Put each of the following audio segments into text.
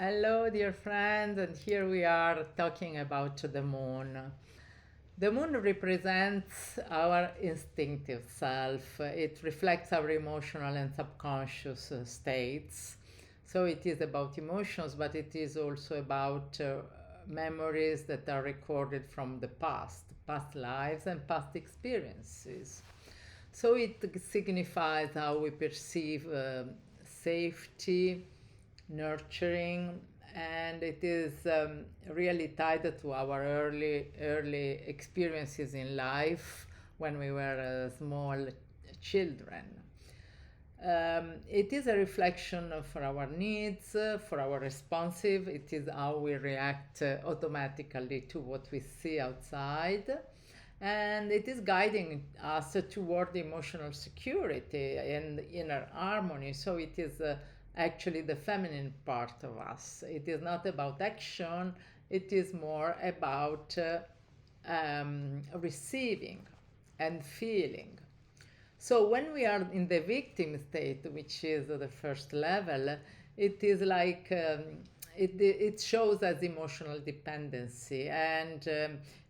Hello, dear friends, and here we are talking about the moon. The moon represents our instinctive self. It reflects our emotional and subconscious states. So it is about emotions, but it is also about memories that are recorded from the past lives and past experiences. So it signifies how we perceive safety, nurturing, and it is really tied to our early experiences in life when we were small children. It is a reflection for our needs, for our responsive. It is how we react automatically to what we see outside. And it is guiding us toward emotional security and inner harmony. So it is actually the feminine part of us. It is not about action, it is more about receiving and feeling. So when we are in the victim state, which is the first level, it is like it shows as emotional dependency, and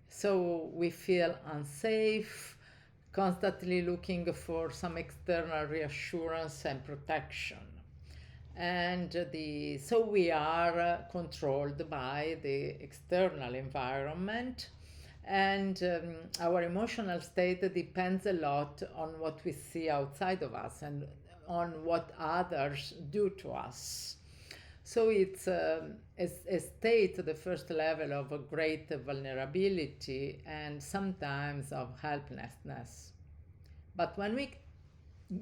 so we feel unsafe, constantly looking for some external reassurance and protection. And so we are controlled by the external environment, and our emotional state depends a lot on what we see outside of us and on what others do to us. So it's a state, the first level of a great vulnerability and sometimes of helplessness. But when we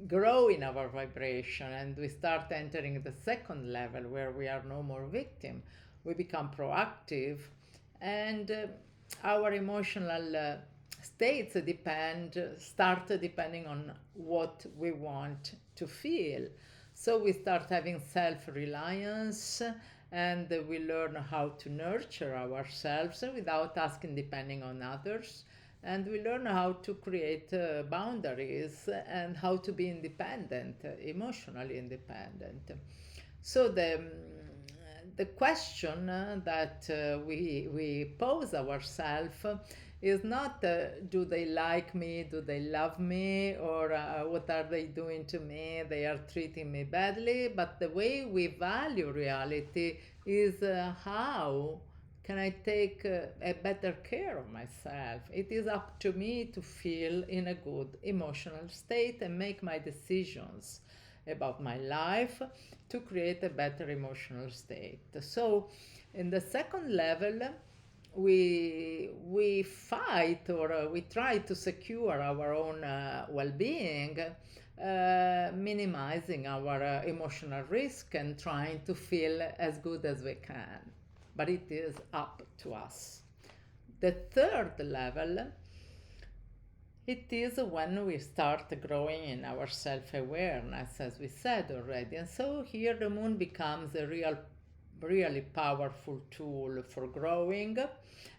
grow in our vibration and we start entering the second level where we are no more victim, we become proactive, and our emotional states start depending on what we want to feel. So we start having self-reliance, and we learn how to nurture ourselves without asking depending on others, and we learn how to create boundaries and how to be independent, emotionally independent. So the question that we pose ourselves is not do they like me, do they love me, or what are they doing to me, they are treating me badly, but the way we value reality is how can I take a better care of myself? It is up to me to feel in a good emotional state and make my decisions about my life to create a better emotional state. So, in the second level, we fight, or we try to secure our own well-being, minimizing our emotional risk and trying to feel as good as we can, but it is up to us. The third level, it is when we start growing in our self-awareness, as we said already. And so here the moon becomes a really powerful tool for growing,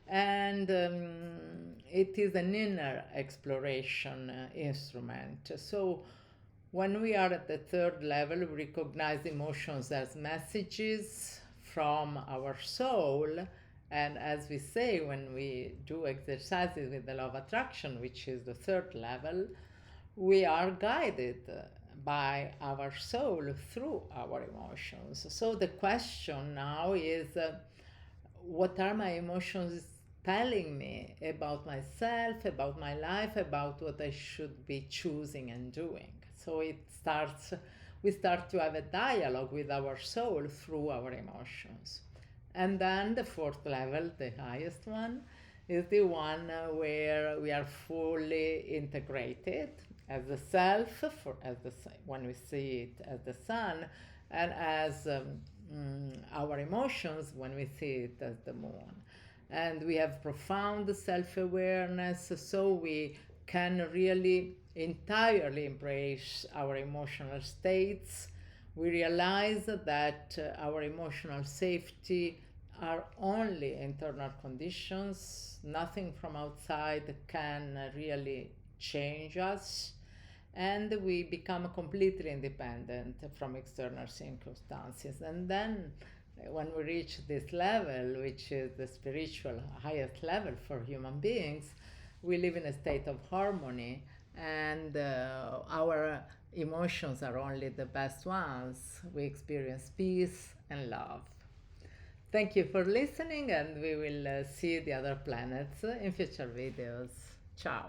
and it is an inner exploration instrument. So when we are at the third level, we recognize emotions as messages from our soul. And as we say, when we do exercises with the law of attraction, which is the third level, we are guided by our soul through our emotions. So the question now is what are my emotions telling me about myself, about my life, about what I should be choosing and doing? So we start to have a dialogue with our soul through our emotions. And then the fourth level, the highest one, is the one where we are fully integrated as the self, when we see it as the sun, and as our emotions when we see it as the moon. And we have profound self-awareness, so we can really entirely embrace our emotional states. We realize that our emotional safety are only internal conditions. Nothing from outside can really change us, and we become completely independent from external circumstances. And then when we reach this level, which is the spiritual highest level for human beings, we live in a state of harmony, and our emotions are only the best ones. We experience peace and love. Thank you for listening, and we will see the other planets in future videos. Ciao.